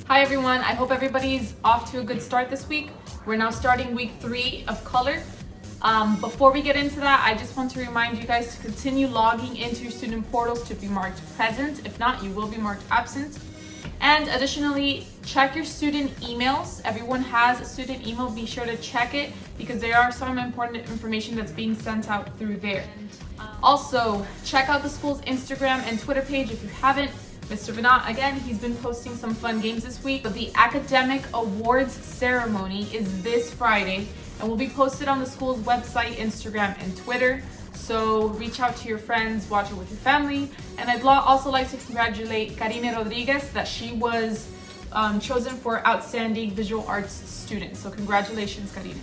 Hi everyone, I hope everybody's off to a good start this week. We're now starting week 3 of color. Before we get into that, I just want to remind you guys to continue logging into your student portals to be marked present. If not, you will be marked absent. And additionally, check your student emails. Everyone has a student email. Be sure to check it because there are some important information that's being sent out through there. Also, check out the school's Instagram and Twitter page if you haven't. Mr. Vinat, again, he's been posting some fun games this week. But the academic awards ceremony is this Friday and will be posted on the school's website, Instagram, and Twitter. So reach out to your friends, watch it with your family. And I'd also like to congratulate Karine Rodriguez that she was chosen for Outstanding Visual Arts Student. So congratulations, Karine.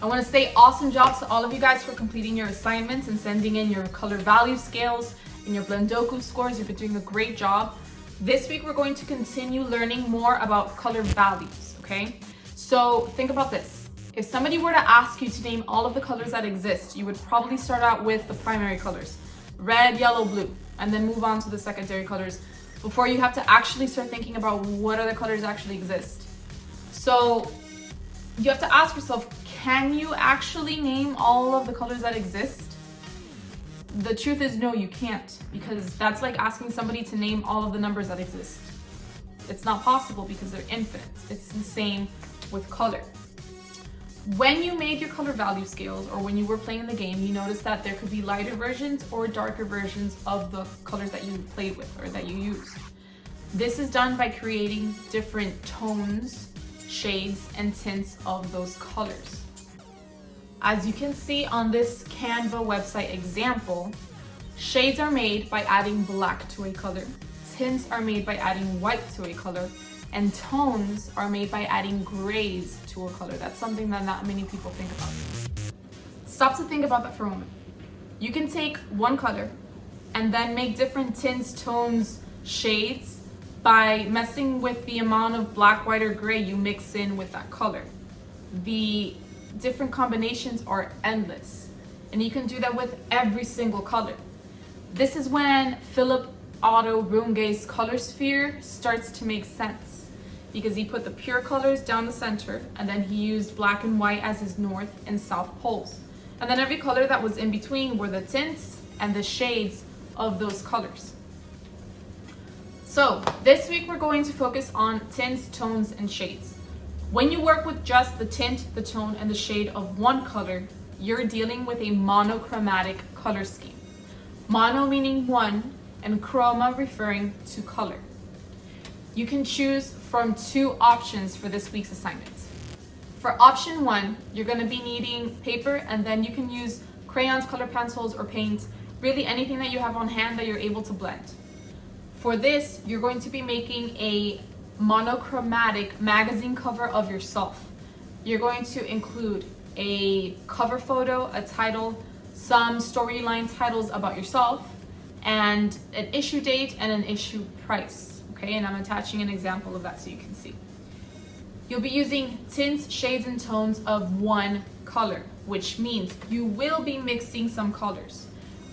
I want to say awesome job to all of you guys for completing your assignments and sending in your color value scales and your Blendoku scores. You've been doing a great job. This week, we're going to continue learning more about color values, okay? So think about this. If somebody were to ask you to name all of the colors that exist, you would probably start out with the primary colors, red, yellow, blue, and then move on to the secondary colors before you have to actually start thinking about what other colors actually exist. So you have to ask yourself, can you actually name all of the colors that exist? The truth is no, you can't, because that's like asking somebody to name all of the numbers that exist. It's not possible because they're infinite. It's the same with color. When you made your color value scales or when you were playing the game, you noticed that there could be lighter versions or darker versions of the colors that you played with or that you used. This is done by creating different tones, shades, and tints of those colors. As you can see on this Canva website example, shades are made by adding black to a color, tints are made by adding white to a color, and tones are made by adding grays to a color. That's something that not many people think about. Stop to think about that for a moment. You can take one color and then make different tints, tones, shades by messing with the amount of black, white, or gray you mix in with that color. The different combinations are endless, and you can do that with every single color. This is when Philip Otto Runge's color sphere starts to make sense, because he put the pure colors down the center and then he used black and white as his north and south poles, and then every color that was in between were the tints and the shades of those colors. So this week we're going to focus on tints, tones, and shades. When you work with just the tint, the tone, and the shade of one color, you're dealing with a monochromatic color scheme. Mono meaning one, and chroma referring to color. You can choose from 2 options for this week's assignments. For option 1, you're going to be needing paper, and then you can use crayons, color pencils, or paint, really anything that you have on hand that you're able to blend. For this, you're going to be making a monochromatic magazine cover of yourself. You're going to include a cover photo, a title, some storyline titles about yourself, and an issue date and an issue price. Okay, and I'm attaching an example of that so you can see. You'll be using tints, shades, and tones of one color, which means you will be mixing some colors.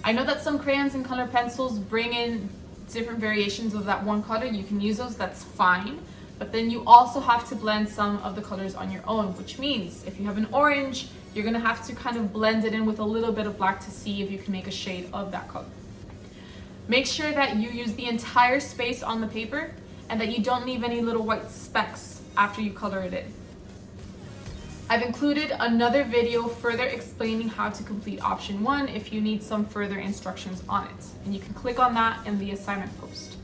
I know that some crayons and color pencils bring in different variations of that one color. You can use those, that's fine, but then you also have to blend some of the colors on your own, which means if you have an orange, you're gonna have to kind of blend it in with a little bit of black to see if you can make a shade of that color. Make sure that you use the entire space on the paper and that you don't leave any little white specks after you color it in. I've included another video further explaining how to complete option 1 if you need some further instructions on it. And you can click on that in the assignment post.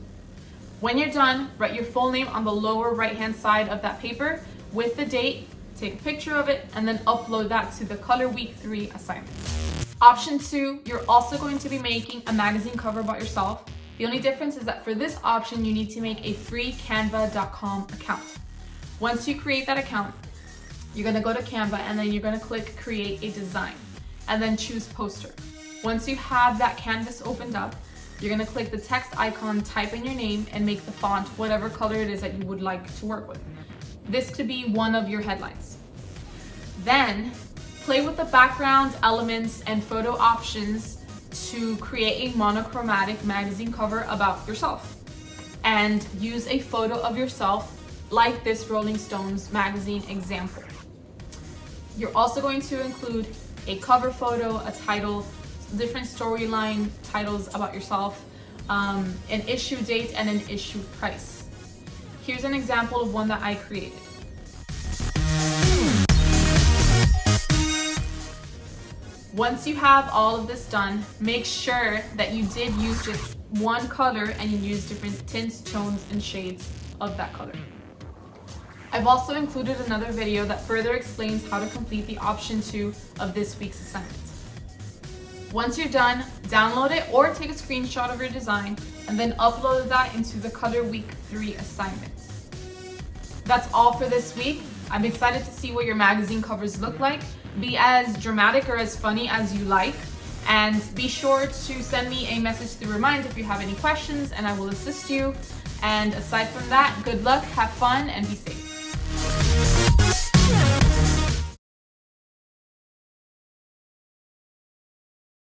When you're done, write your full name on the lower right-hand side of that paper with the date, take a picture of it, and then upload that to the Color Week 3 assignment. Option 2, you're also going to be making a magazine cover about yourself. The only difference is that for this option, you need to make a free canva.com account. Once you create that account, you're gonna go to Canva and then you're gonna click create a design and then choose poster. Once you have that canvas opened up, you're gonna click the text icon, type in your name, and make the font whatever color it is that you would like to work with. This could be one of your headlines. Then play with the background elements and photo options to create a monochromatic magazine cover about yourself. and use a photo of yourself like this Rolling Stones magazine example. You're also going to include a cover photo, a title, different storyline titles about yourself, an issue date, and an issue price. Here's an example of one that I created. Once you have all of this done, make sure that you did use just one color and you use different tints, tones, and shades of that color. I've also included another video that further explains how to complete the option 2 of this week's assignment. Once you're done, download it or take a screenshot of your design and then upload that into the Color Week 3 assignment. That's all for this week. I'm excited to see what your magazine covers look like. Be as dramatic or as funny as you like. And be sure to send me a message to Remind if you have any questions and I will assist you. And aside from that, good luck, have fun, and be safe.